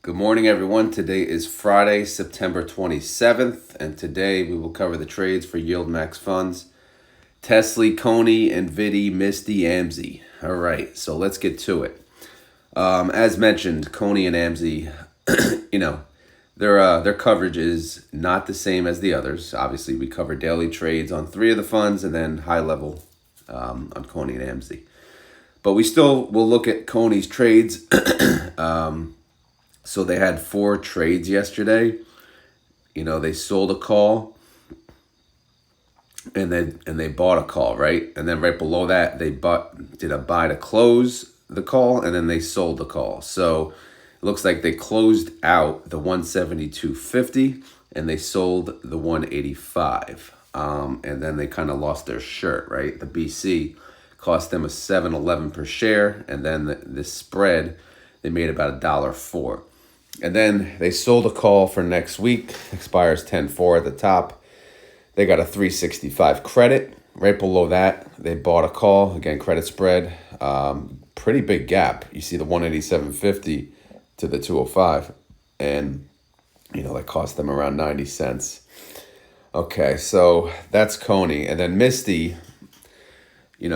Good morning, everyone. Today is Friday, September 27th, and today we will cover the trades for YieldMax funds, Tesly, Coney, NVDY, Msty, Amzy. All right, so let's get to it. As mentioned, Coney and Amzy, their coverage is not the same as the others. Obviously, we cover daily trades on 3 of the funds and then high level on Coney and Amzy. But we still will look at Coney's trades. So they had 4 trades yesterday. They sold a call and they bought a call, right? And then right below that, they did a buy to close the call, and then they sold the call. So it looks like they closed out the 172.50 and they sold the 185. And then they kind of lost their shirt, right? The BC cost them a 7.11 per share, and then the spread, they made about $1.04. And then they sold a call for next week, expires 10/4 at the top. They got a 365 credit. Right below that, they bought a call, again, credit spread, pretty big gap. You see the 187.50 to the 205, and that cost them around 90 cents. Okay, so that's Coney. And then Msty, they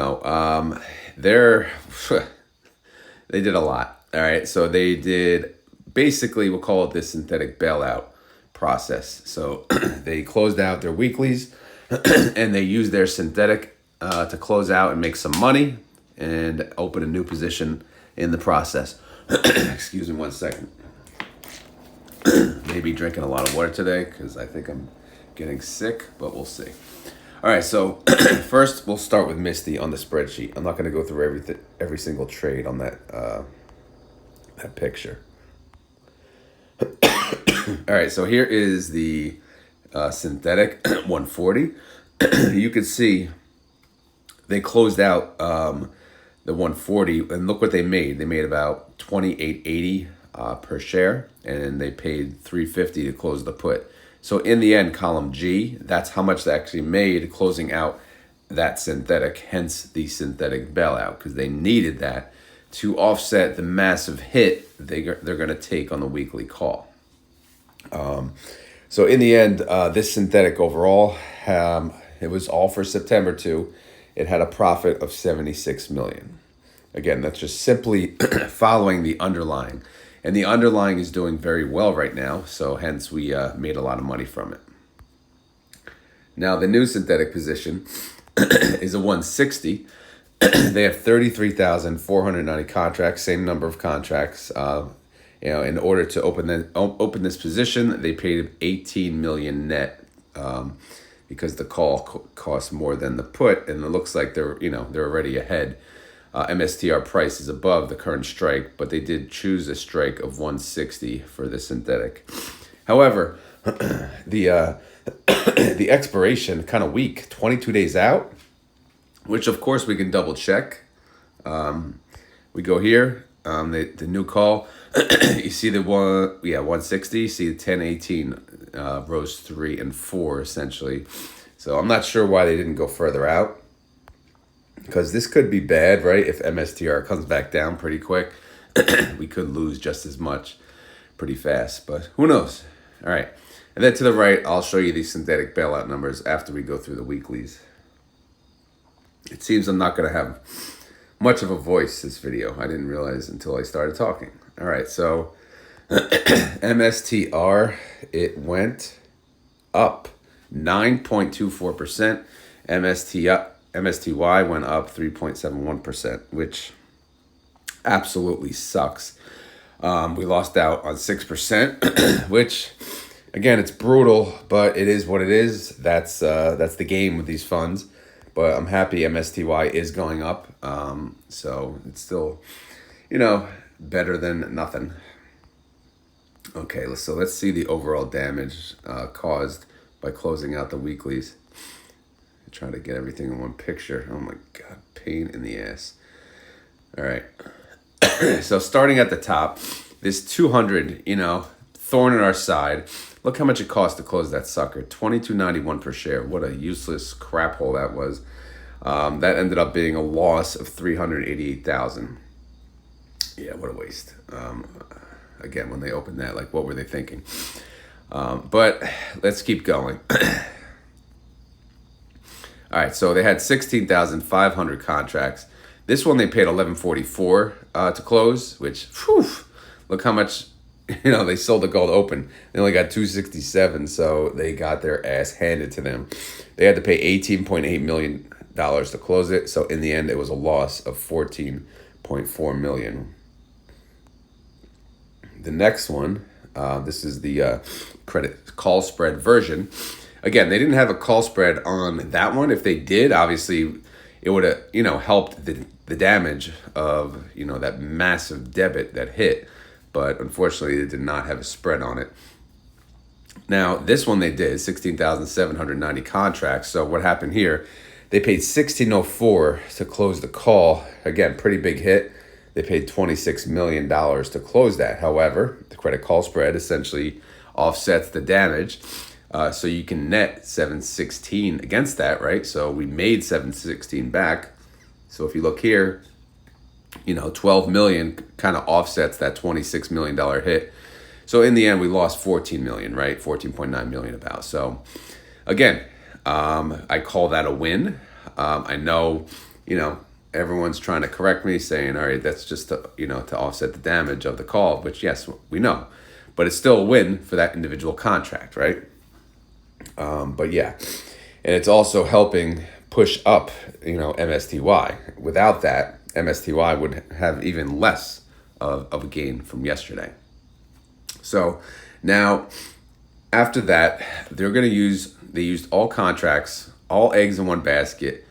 did a lot. All right, so they did, basically, we'll call it this synthetic bailout process. So they closed out their weeklies and they used their synthetic to close out and make some money and open a new position in the process. Excuse me one second. Maybe drinking a lot of water today because I think I'm getting sick, but we'll see. All right, so first we'll start with Msty on the spreadsheet. I'm not going to go through every single trade on that picture. All right, so here is the synthetic 140. You can see they closed out the 140, and look what they made. They made about $28.80 per share, and they paid $3.50 to close the put. So in the end, column G, that's how much they actually made closing out that synthetic, hence the synthetic bailout, because they needed that to offset the massive hit they're going to take on the weekly call. So in the end, this synthetic overall, it was all for September 2. It had a profit of $76 million. Again, that's just simply following the underlying. And the underlying is doing very well right now, so hence we made a lot of money from it. Now, the new synthetic position is a 160. They have 33,490 contracts, same number of contracts. In order to open this position, they paid $18 million net because the call cost more than the put, and it looks like they're already ahead. MSTR price is above the current strike, but they did choose a strike of 160 for the synthetic. However, the expiration kind of weak, 22 days out, which of course we can double check. We go here, the new call. You see the 160. You see the 1018 rose 3 and 4 essentially. So I'm not sure why they didn't go further out, because this could be bad, right? If MSTR comes back down pretty quick, we could lose just as much pretty fast, but who knows? All right. And then to the right, I'll show you these synthetic bailout numbers after we go through the weeklies. It seems I'm not going to have much of a voice this video. I didn't realize until I started talking. All right, so MSTR, it went up 9.24%. MSTY went up 3.71%, which absolutely sucks. We lost out on 6%, which, again, it's brutal, but it is what it is. That's the game with these funds. But I'm happy MSTY is going up, so it's still, better than nothing. Okay, so let's see the overall damage caused by closing out the weeklies. Try to get everything in one picture. Oh my God, pain in the ass. All right. So starting at the top, this 200, thorn in our side. Look how much it cost to close that sucker. $22.91 per share. What a useless crap hole that was. That ended up being a loss of $388,000. Yeah, what a waste. again, when they opened that, like, what were they thinking? But let's keep going. All right, so they had 16,500 contracts. This one they paid 11.44 to close, which, whew, look how much, they sold the gold open. They only got 267, so they got their ass handed to them. They had to pay $18.8 million to close it, so in the end, it was a loss of $14.4 million. The next one, this is the credit call spread version. Again, they didn't have a call spread on that one. If they did, obviously, it would have, helped the damage of, that massive debit that hit. But unfortunately, it did not have a spread on it. Now, this one they did, 16,790 contracts. So what happened here, they paid $16.04 to close the call. Again, pretty big hit. They paid $26 million to close that. However, the credit call spread essentially offsets the damage. So you can net 716 against that, right? So we made 716 back. So if you look here, 12 million kind of offsets that $26 million hit. So in the end, we lost 14 million, right? 14.9 million about. So again, I call that a win. I know, everyone's trying to correct me saying, all right, that's just to, to offset the damage of the call, which yes, we know, but it's still a win for that individual contract, right? But yeah, and it's also helping push up, MSTY. Without that, MSTY would have even less of a gain from yesterday. So now, after that, they used all contracts, all eggs in one basket.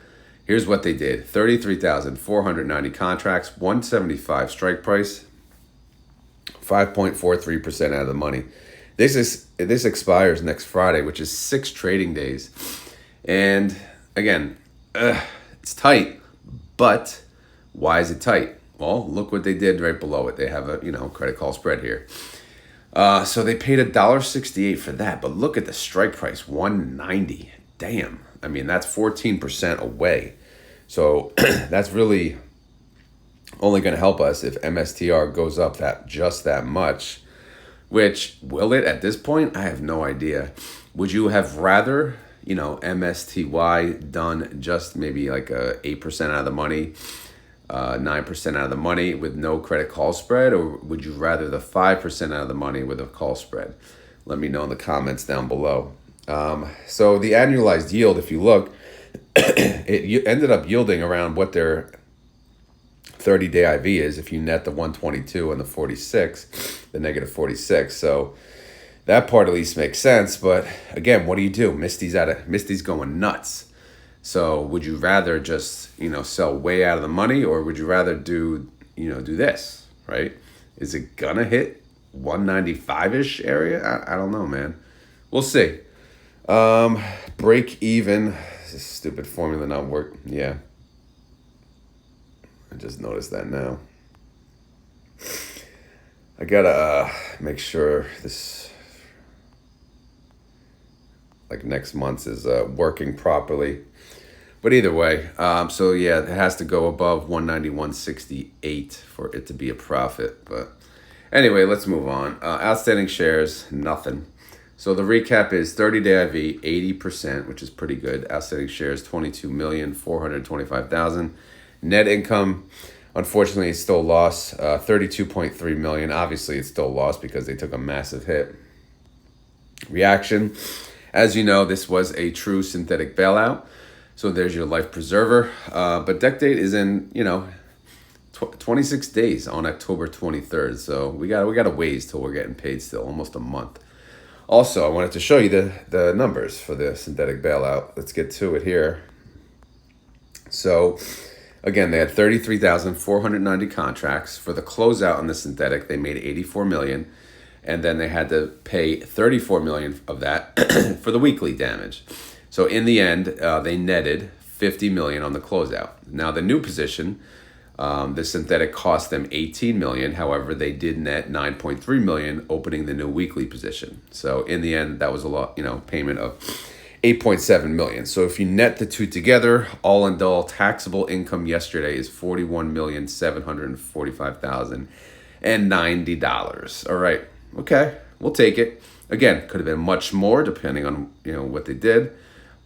Here's what they did: 33,490 contracts, 175 strike price, 5.43% out of the money. This expires next Friday, which is 6 trading days. And again, it's tight, but why is it tight? Well, look what they did right below it. They have a, credit call spread here. So they paid $1.68 for that, but look at the strike price, $1.90. Damn. I mean, that's 14% away. So that's really only going to help us if MSTR goes up just that much. Which, will it at this point? I have no idea. Would you have rather, MSTY done just maybe like 8% out of the money, 9% out of the money with no credit call spread? Or would you rather the 5% out of the money with a call spread? Let me know in the comments down below. So the annualized yield, if you look, it ended up yielding around what their 30-day IV is if you net the 122 and the 46, the negative 46. So that part at least makes sense. But again, what do you do? Msty's going nuts. So would you rather just, sell way out of the money, or would you rather do this, right? Is it gonna hit 195-ish area? I don't know, man. We'll see. Break even. This stupid formula not work. Yeah. I just noticed that now. I gotta make sure this, like, next month's is working properly. But either way, so yeah, it has to go above 191.68 for it to be a profit. But anyway, let's move on. Outstanding shares, nothing. So the recap is 30-day IV, 80%, which is pretty good. Outstanding shares, 22,425,000. Net income, unfortunately, it's still lost, 32.3 million. Obviously, it's still lost because they took a massive hit. Reaction, as you know, this was a true synthetic bailout. So there's your life preserver. But deck date is in, 26 days on October 23rd. So we got a ways till we're getting paid still, almost a month. Also, I wanted to show you the numbers for the synthetic bailout. Let's get to it here. So again, they had 33,490 contracts. For the closeout on the synthetic, they made 84 million. And then they had to pay 34 million of that for the weekly damage. So in the end, they netted 50 million on the closeout. Now the new position, the synthetic cost them 18 million. However, they did net 9.3 million opening the new weekly position. So in the end, that was a lot, payment of 8.7 million. So if you net the two together, all in all, taxable income yesterday is 41,745,000. and $90. All right. Okay. We'll take it. Again, could have been much more depending on, what they did.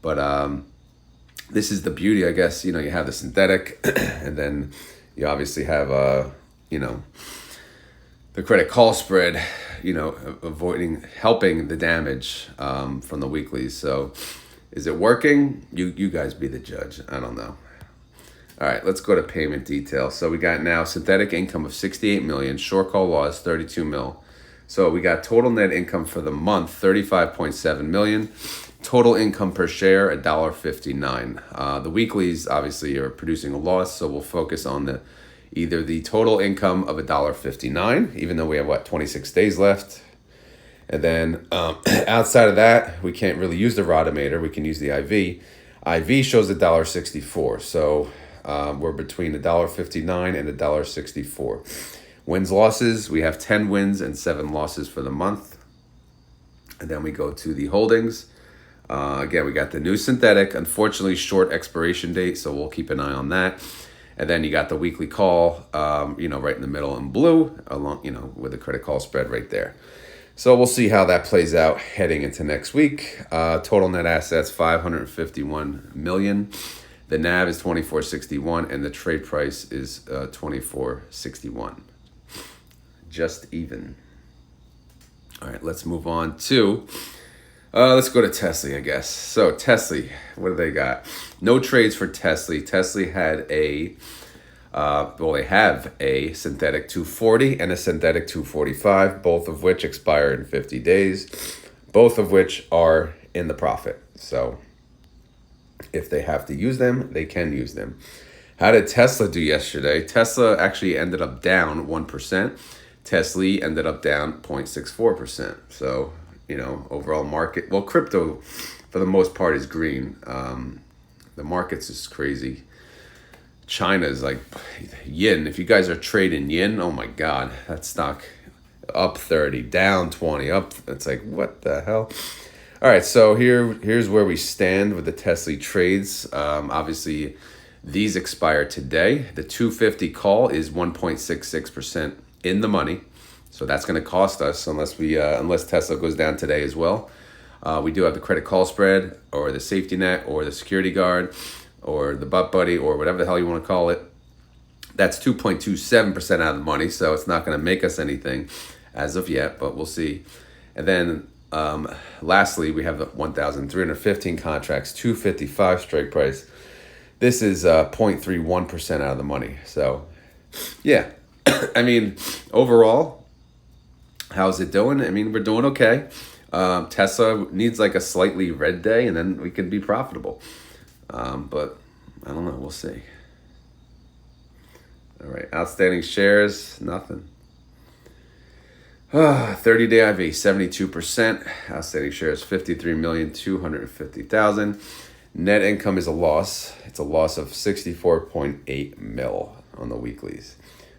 But this is the beauty, I guess. You have the synthetic and then you obviously have, the credit call spread, helping the damage from the weeklies. So is it working? You guys be the judge. I don't know. All right, let's go to payment details. So we got now synthetic income of 68 million, short call loss 32 mil. So we got total net income for the month 35.7 million. Total income per share $1.59. The weeklies obviously are producing a loss, so we'll focus on either the total income of $1.59, even though we have 26 days left. And then outside of that, we can't really use the Rodometer. We can use the IV. IV shows $1.64. So we're between $1.59 and $1.64. Wins, losses, we have 10 wins and 7 losses for the month. And then we go to the holdings. Again, we got the new synthetic, unfortunately short expiration date, so we'll keep an eye on that. And then you got the weekly call, right in the middle in blue, along, with the credit call spread right there. So we'll see how that plays out heading into next week. Total net assets, 551 million. The NAV is 24.61 and the trade price is 24.61. Just even. All right, let's move on to, let's go to Tesly, I guess. So Tesly, what do they got? No trades for Tesly. Tesly had they have a synthetic 240 and a synthetic 245, both of which expire in 50 days, both of which are in the profit. So if they have to use them, they can use them. How did Tesla do yesterday? Tesla actually ended up down 1%. Tesly ended up down 0.64%. So, overall market, crypto for the most part is green. The market's just crazy. China is like yin. If you guys are trading yin, oh my God, that stock up 30, down 20, up. It's like, what the hell? All right, so here's where we stand with the Tesla trades. Obviously, these expire today. The 250 call is 1.66% in the money. So that's going to cost us unless Tesla goes down today as well. We do have the credit call spread or the safety net or the security guard or the butt buddy or whatever the hell you want to call it. That's 2.27% out of the money. So it's not going to make us anything as of yet, but we'll see. And then lastly, we have the 1,315 contracts, 255 strike price. This is 0.31% out of the money. So yeah, I mean, overall, how's it doing? I mean, we're doing okay. Tesla needs like a slightly red day and then we could be profitable. But I don't know. We'll see. All right. Outstanding shares, nothing. 30-day IV, 72%. Outstanding shares, 53,250,000. Net income is a loss. It's a loss of 64.8 mil on the weeklies.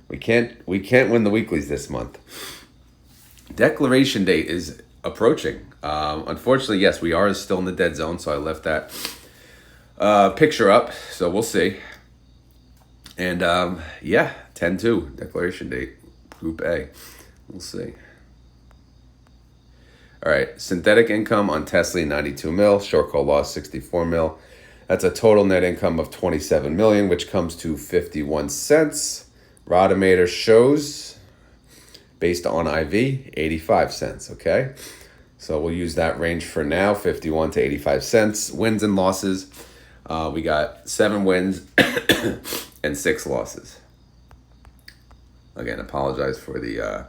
We can't win the weeklies this month. Declaration date is approaching. Unfortunately, yes, we are still in the dead zone, so I left that picture up. So we'll see. And 10-2 declaration date, Group A. We'll see. All right, synthetic income on Tesla 92 mil, short call loss 64 mil. That's a total net income of 27 million, which comes to 51 cents. Rodometer shows, based on IV, 85 cents, okay? So we'll use that range for now, 51 to 85 cents. Wins and losses, we got 7 wins and 6 losses. Again, apologize for the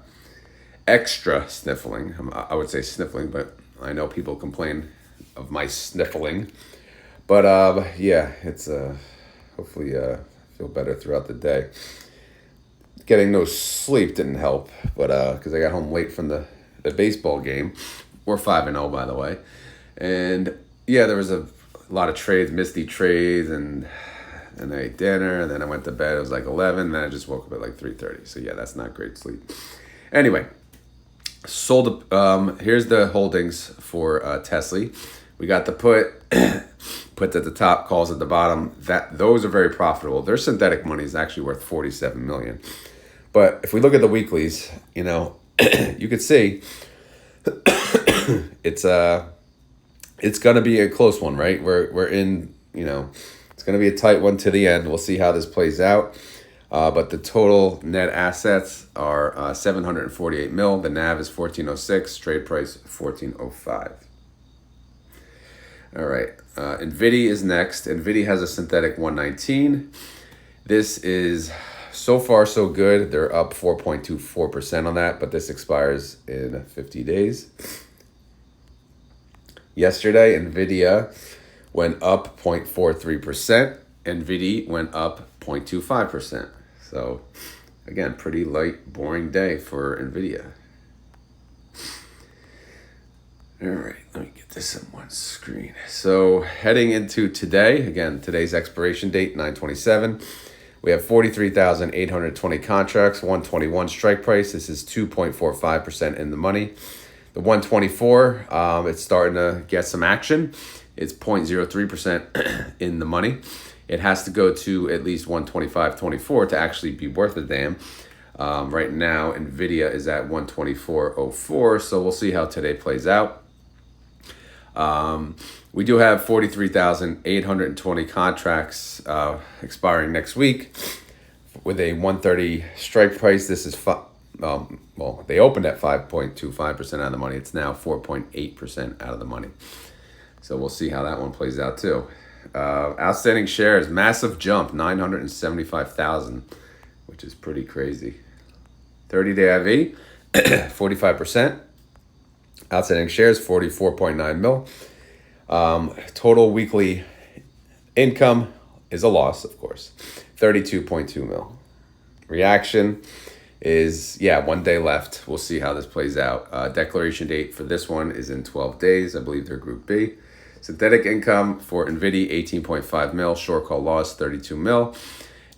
extra sniffling. I would say sniffling, but I know people complain of my sniffling. But it's hopefully feel better throughout the day. Getting no sleep didn't help, but because I got home late from the baseball game. We're 5-0, by the way. And yeah, there was a lot of trades, Msty trades, and I ate dinner, and then I went to bed. It was like 11, and then I just woke up at like 3:30. So yeah, that's not great sleep. Anyway, sold. Here's the holdings for Tesly. We got the puts at the top, calls at the bottom. Those are very profitable. Their synthetic money is actually worth 47 million. But if we look at the weeklies, you know, you could see it's gonna be a close one, right? We're in, you know, it's gonna be a tight one to the end. We'll see how this plays out. But the total net assets are 748 mil. The NAV is 1406. Trade price 1405. All right. NVDY is next. NVDY has a synthetic 119. This is so far so good. They're up 4.24% on that, but this expires in 50 days. Yesterday, NVIDIA went up 0.43%. NVDY went up 0.25%. So, again, pretty light, boring day for NVIDIA. All right, let me get this on one screen. So, heading into today, again, today's expiration date, 9/27. We have 43,820 contracts, 121 strike price. This is 2.45% in the money. The 124, it's starting to get some action. It's 0.03% in the money. It has to go to at least 125.24 to actually be worth a damn. Right now, NVIDIA is at 124.04, so we'll see how today plays out. We do have 43,820 contracts expiring next week with a 130 strike price. This is well, they opened at 5.25% out of the money. It's now 4.8% out of the money. So we'll see how that one plays out too. Outstanding shares, massive jump, 975,000, which is pretty crazy. 30-day IV, 45%. Outstanding shares, 44.9 mil. Total weekly income is a loss, of course, 32.2 mil. Reaction is, 1 day left. We'll see how this plays out. Declaration date for this one is in 12 days. I believe they're Group B. Synthetic income for NVIDIA, 18.5 mil. Short call loss, 32 mil.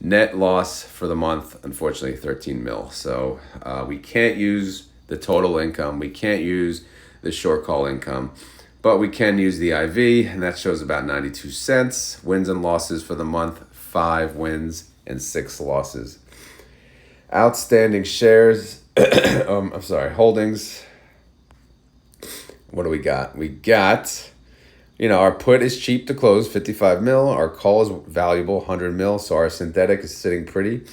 Net loss for the month, unfortunately, 13 mil. So we can't use the total income. We can't use the short call income, but we can use the IV, and that shows about 92 cents. Wins and losses for the month, 5 wins and 6 losses. Outstanding shares, holdings. What do we got? We got, our put is cheap to close, 55 mil. Our call is valuable, 100 mil. So our synthetic is sitting pretty.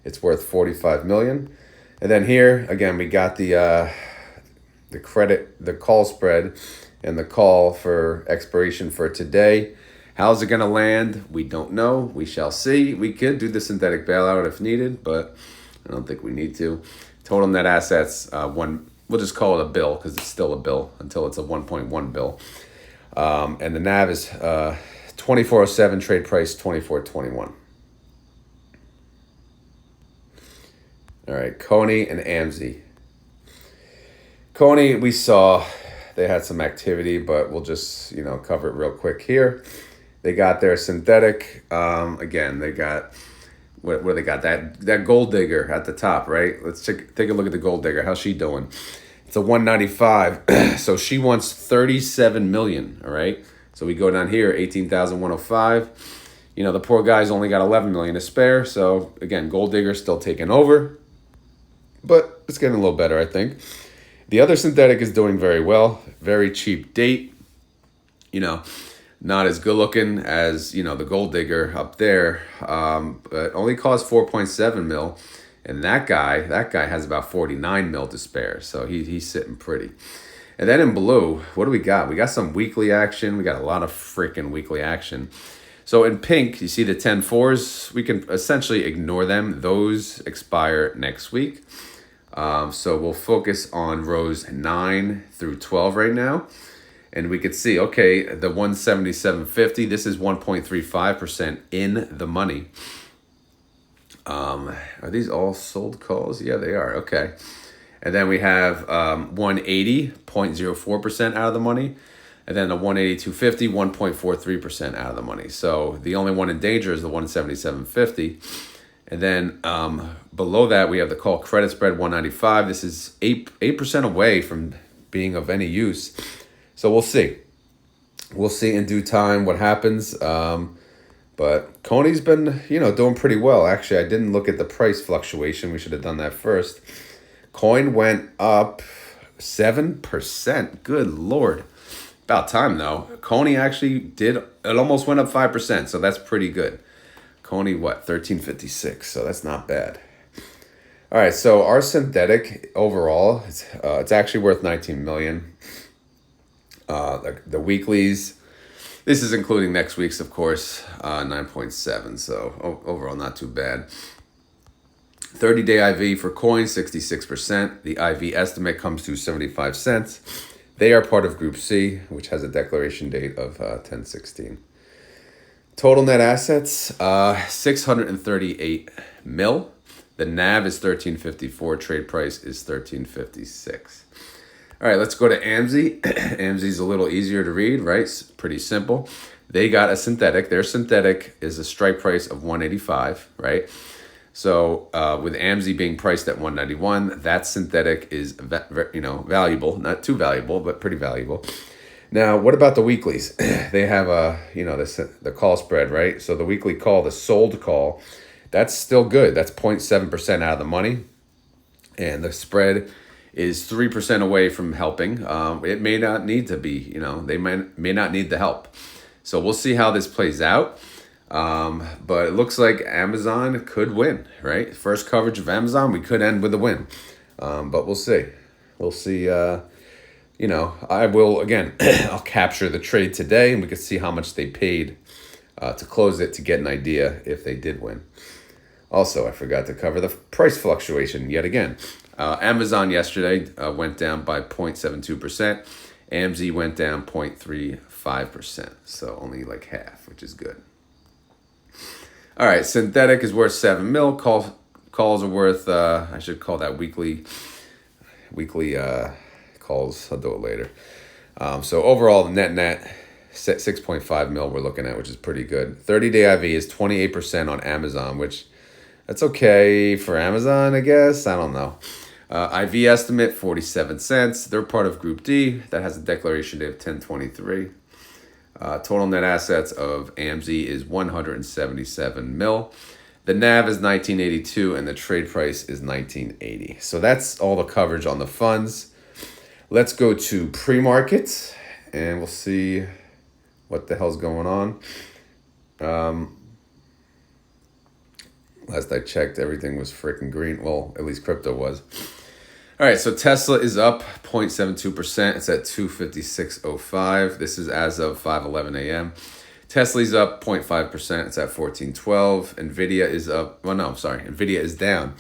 It's worth 45 million. And then here, again, we got the call spread and the call for expiration for today. How's it going to land? We don't know. We shall see. We could do the synthetic bailout if needed, but I don't think we need to. Total net assets, we'll just call it a bill because it's still a bill until it's a 1.1 bill. And the NAV is 2407, trade price 2421. All right, Coney and Amzy. Coney, we saw they had some activity, but we'll just, cover it real quick here. They got their synthetic. Again, they got, what do they got? That gold digger at the top, right? Let's take a look at the gold digger. How's she doing? It's a 195. So she wants 37 million, all right? So we go down here, 18,105. The poor guy's only got 11 million to spare. So again, gold digger still taking over, but it's getting a little better, I think. The other synthetic is doing very well. Very cheap date. Not as good looking as, the gold digger up there. But only costs 4.7 mil. And that guy has about 49 mil to spare. So he's sitting pretty. And then in blue, what do we got? We got some weekly action. We got a lot of freaking weekly action. So in pink, you see the 10-4s. We can essentially ignore them. Those expire next week. So we'll focus on rows 9 through 12 right now. And we could see, okay, the 177.50, this is 1.35% in the money. Are these all sold calls? Yeah, they are. Okay. And then we have 180.04% out of the money. And then the 182.50, 1.43% out of the money. So the only one in danger is the 177.50. And then below that, we have the call credit spread 195. This is 8% away from being of any use. So we'll see. We'll see in due time what happens. But Coney's been, doing pretty well. Actually, I didn't look at the price fluctuation. We should have done that first. Coin went up 7%. Good Lord. About time, though. Coney actually it almost went up 5%, so that's pretty good. Coney, what, 1356, so that's not bad. All right, so our synthetic overall, it's actually worth 19 million. The weeklies, this is including next week's, of course, 9.7, so overall not too bad. 30-day IV for coin, 66%. The IV estimate comes to 75 cents. They are part of Group C, which has a declaration date of 10/16. Total net assets, 638 mil. The NAV is 1354. Trade price is 1356. All right, let's go to Amzy. Amzy's a little easier to read, right? It's pretty simple. They got a synthetic. Their synthetic is a strike price of 185, right? So with Amzy being priced at 191, that synthetic is valuable. Not too valuable, but pretty valuable. Now, what about the weeklies? They have the call spread, right? So the weekly call, the sold call, that's still good. That's 0.7% out of the money, and the spread is 3% away from helping. It may not need to be. They may not need the help. So we'll see how this plays out. But it looks like Amazon could win, right? First coverage of Amazon, we could end with a win. But we'll see. We'll see. I will, again, I'll capture the trade today, and we can see how much they paid to close it to get an idea if they did win. Also, I forgot to cover the price fluctuation yet again. Amazon yesterday went down by 0.72%. Amzy went down 0.35%. So only like half, which is good. All right, synthetic is worth 7 mil. Calls are worth, I should call that weekly calls. I'll do it later. So overall, net 6.5 mil we're looking at, which is pretty good. 30-day IV is 28% on Amazon, which that's okay for Amazon, I guess. I don't know. IV estimate, 47 cents. They're part of Group D. That has a declaration date of 10/23. Total net assets of Amzy is 177 mil. The NAV is 1982 and the trade price is 1980. So that's all the coverage on the funds. Let's go to pre-market and we'll see what the hell's going on. Last I checked, everything was freaking green. Well, at least crypto was. All right, so Tesla is up 0.72%. It's at 256.05. This is as of 5:11 a.m. Tesly's up 0.5%. It's at 14.12. NVDY is up. Well, no, I'm sorry. NVDY is down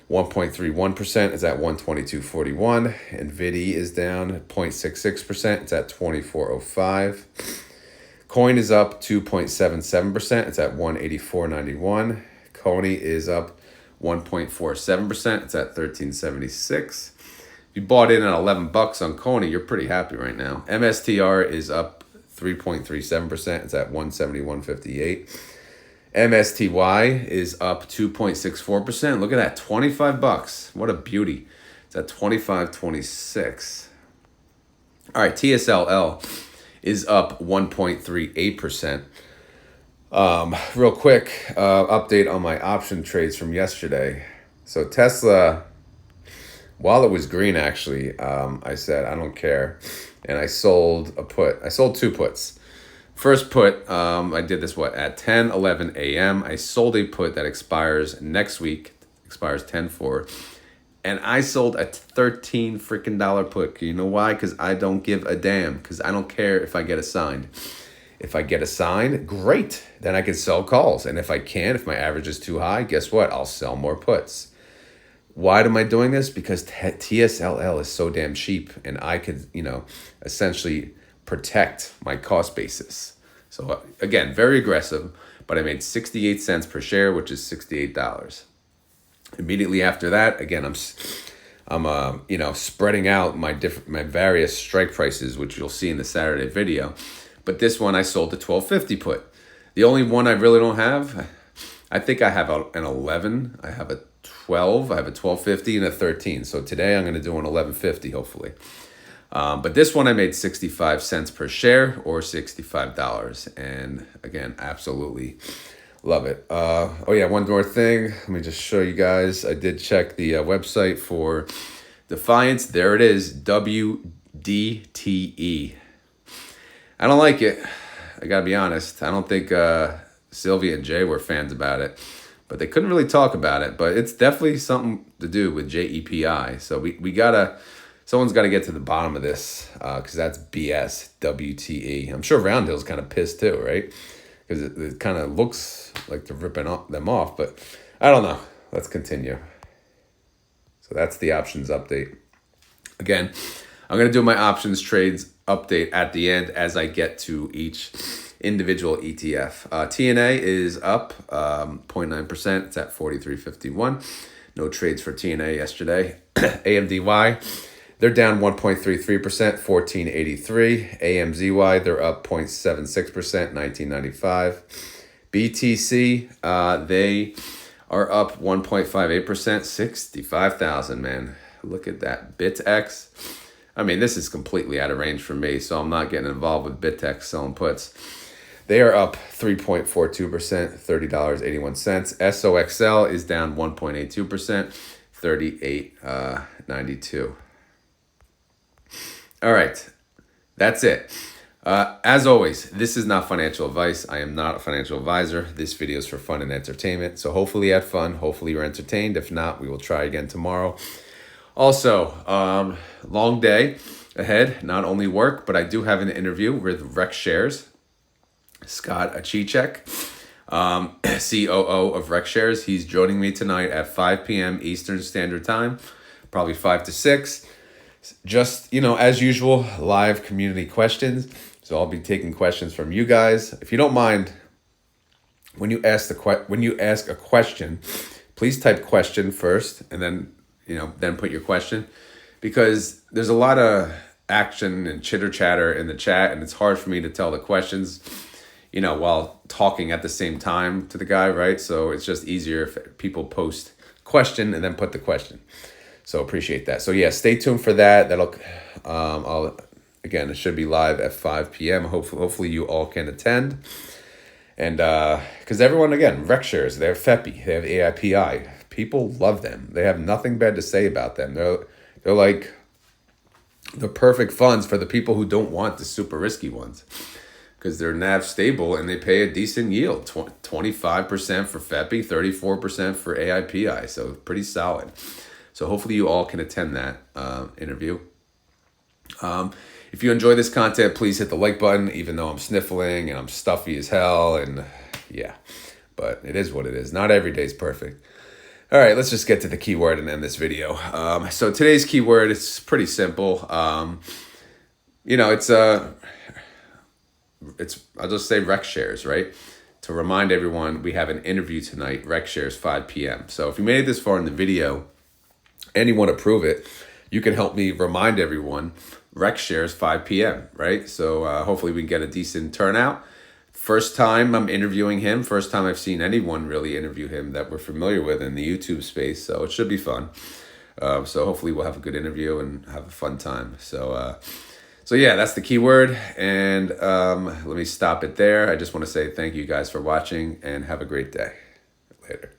1.31%. It's at 122.41. NVDY is down 0.66%. It's at 24.05. Coin is up 2.77%. It's at 184.91. Coney is up 1.47%. It's at 13.76. If you bought in at $11 on Coney, you're pretty happy right now. MSTR is up 3.37%. It's at 171.58. MSTY is up 2.64%. Look at that, $25. What a beauty. It's at 25.26. All right, TSLL is up 1.38%. Real quick update on my option trades from yesterday. So Tesla, while it was green, actually, I said I don't care, and I sold a put. I sold two puts. First put, I did this at 10:11 a.m. I sold a put that expires next week, expires 10/4, and I sold a $13 freaking put. You know why? Because I don't give a damn. Because I don't care if I get assigned. If I get assigned, great. Then I can sell calls. And if I can't, if my average is too high, guess what? I'll sell more puts. Why am I doing this? Because TSLL is so damn cheap, and I could, essentially protect my cost basis. So again, very aggressive, but I made 68 cents per share, which is $68. Immediately after that, again, I'm spreading out my various strike prices, which you'll see in the Saturday video. But this one I sold the 12.50 put. The only one I really don't have, I think I have an 11, I have a 12, I have a 12.50 and a 13. So today I'm going to do an 11.50 hopefully. But this one I made 65 cents per share or $65. And again, absolutely love it. Oh yeah, one more thing. Let me just show you guys. I did check the website for Defiance. There it is, WDTE. I don't like it. I gotta be honest. I don't think Sylvia and Jay were fans about it, but they couldn't really talk about it. But it's definitely something to do with JEPI. So we gotta, someone's gotta get to the bottom of this, because that's BS, WTE. I'm sure Roundhill's kind of pissed too, right? Because it kind of looks like they're ripping them off, but I don't know. Let's continue. So that's the options update. Again, I'm going to do my options trades update at the end as I get to each individual ETF. TNA is up 0.9%. It's at 43.51. No trades for TNA yesterday. AMDY, they're down 1.33%, 14.83. AMZY, they're up 0.76%, 19.95. BTC, they are up 1.58%, 65,000, man. Look at that. BitX, I mean, this is completely out of range for me, so I'm not getting involved with BitX selling puts. They are up 3.42%, $30.81. SOXL is down 1.82%, 38.92. All right, that's it. As always, this is not financial advice. I am not a financial advisor. This video is for fun and entertainment. So hopefully you had fun. Hopefully you're entertained. If not, we will try again tomorrow. Also, long day ahead, not only work, but I do have an interview with Rex Shares, Scott Achichek, COO of Rex Shares. He's joining me tonight at 5 p.m. Eastern Standard Time, probably 5 to 6. Just, as usual, live community questions. So I'll be taking questions from you guys. If you don't mind, when you ask a question, please type question first and then put your question, because there's a lot of action and chitter chatter in the chat, and it's hard for me to tell the questions, while talking at the same time to the guy, right? So it's just easier if people post question and then put the question. So appreciate that. So yeah, stay tuned for that. It should be live at 5 p.m. Hopefully you all can attend. And because everyone, again, Rex Shares, they have FEPI, they have AIPI. People love them. They have nothing bad to say about them. They're like the perfect funds for the people who don't want the super risky ones, because they're NAV stable and they pay a decent yield, 25% for FEPI, 34% for AIPI. So pretty solid. So hopefully you all can attend that interview. If you enjoy this content, please hit the like button, even though I'm sniffling and I'm stuffy as hell. And yeah, but it is what it is. Not every day is perfect. All right, let's just get to the keyword and end this video. So today's keyword is pretty simple. I'll just say Rex Shares, right? To remind everyone, we have an interview tonight, Rex Shares, 5 p.m. So if you made it this far in the video and you want to prove it, you can help me remind everyone, Rex Shares, 5 p.m., right? So hopefully we can get a decent turnout. First time I'm interviewing him. First time I've seen anyone really interview him that we're familiar with in the YouTube space. So it should be fun. So hopefully we'll have a good interview and have a fun time. So yeah, that's the keyword. And let me stop it there. I just want to say thank you guys for watching and have a great day. Later.